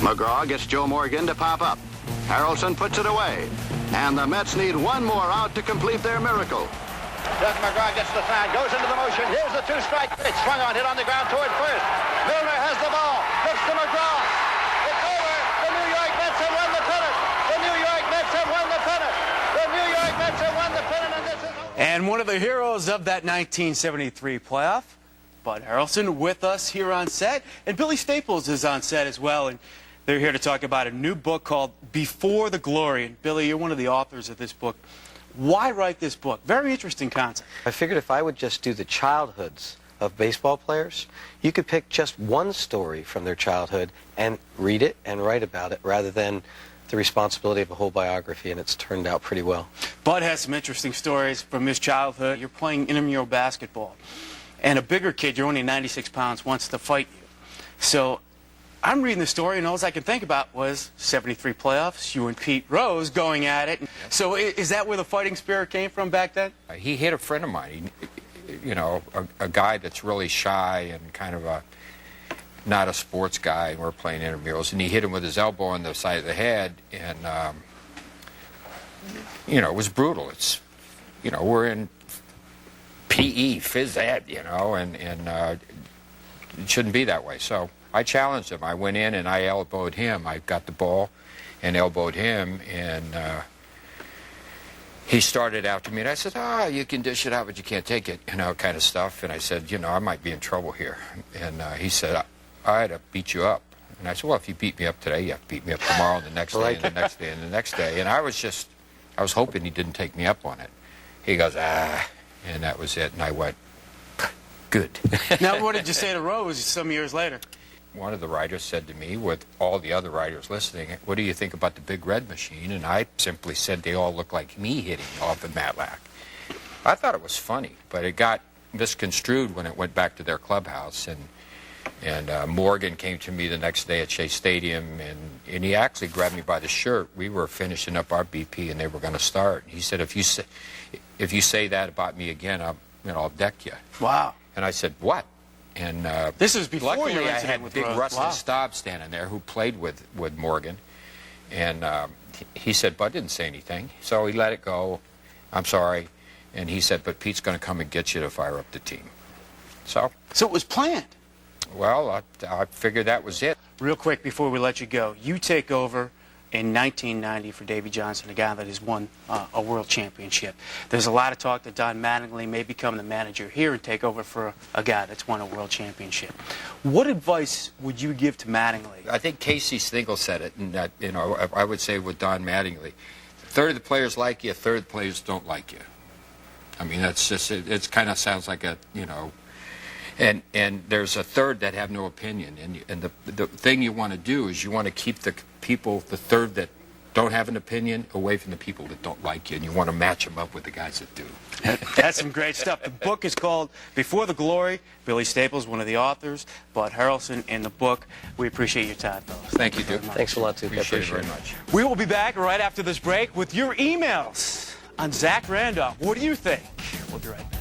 McGraw gets Joe Morgan to pop up. Harrelson puts it away. And the Mets need one more out to complete their miracle. Doug McGraw gets the sign, goes into the motion. Here's the two-strike pitch. Swung on, hit on the ground toward first. Milner has the ball. Looks to McGraw. It's over. The New York Mets have won the pennant. The New York Mets have won the pennant. The New York Mets have won the pennant, and this is over. And one of the heroes of that 1973 playoff, Bud Harrelson, with us here on set. And Billy Staples is on set as well. And they're here to talk about a new book called Before the Glory. And Billy, you're one of the authors of this book. Why write this book? Very interesting concept. I figured if I would just do the childhoods of baseball players, you could pick just one story from their childhood and read it and write about it rather than the responsibility of a whole biography, and it's turned out pretty well. Bud has some interesting stories from his childhood. You're playing intramural basketball, and a bigger kid, you're only 96 pounds, wants to fight you. So I'm reading the story, and all I can think about was 73 playoffs, you and Pete Rose going at it. So is that where the fighting spirit came from back then? He hit a friend of mine, you know, a guy that's really shy and kind of not a sports guy, and we're playing intramurals, and he hit him with his elbow on the side of the head, and, you know, it was brutal. It's, you know, we're in PE, phys ed, you know, and it shouldn't be that way. So I challenged him. I went in and I elbowed him. I got the ball and elbowed him, and he started after me, and I said, you can dish it out, but you can't take it, you know, kind of stuff. And I said, you know, I might be in trouble here. And he said, I had to beat you up. And I said, well, if you beat me up today, you have to beat me up tomorrow, and the next day, and the next day, and the next day. And I was hoping he didn't take me up on it. He goes, and that was it. And I went, good. Now, what did you say to Rose some years later? One of the writers said to me, with all the other writers listening, what do you think about the Big Red Machine? And I simply said they all look like me hitting off of Matlack. I thought it was funny, but it got misconstrued when it went back to their clubhouse. And Morgan came to me the next day at Shea Stadium, and he actually grabbed me by the shirt. We were finishing up our BP, and they were going to start. He said, if you say that about me again, I'll deck you. Wow. And I said, what? And this is before luckily your I incident had with big Rose. Russell Wow. Staub standing there who played with Morgan. And he said, Bud didn't say anything. So he let it go. I'm sorry. And he said, but Pete's going to come and get you to fire up the team. So So it was planned. Well, I figured that was it. Real quick before we let you go, you take over in 1990 for Davey Johnson, a guy that has won a world championship. There's a lot of talk that Don Mattingly may become the manager here and take over for a guy that's won a world championship. What advice would you give to Mattingly? I think Casey Stengel said it, and that, you know, I would say with Don Mattingly, a third of the players like you, a third of the players don't like you. I mean, that's just, it kind of sounds like a, you know, and there's a third that have no opinion, and the thing you want to do is you want to keep the people, the third that don't have an opinion, away from the people that don't like you, and you want to match them up with the guys that do. That's some great stuff. The book is called Before the Glory. Billy Staples, one of the authors, Bud Harrelson in the book. We appreciate your time, fellas. Thank you, Duke. Thanks a lot, Duke. I Appreciate it very much. We will be back right after this break with your emails on Zach Randolph. What do you think? We'll be right back.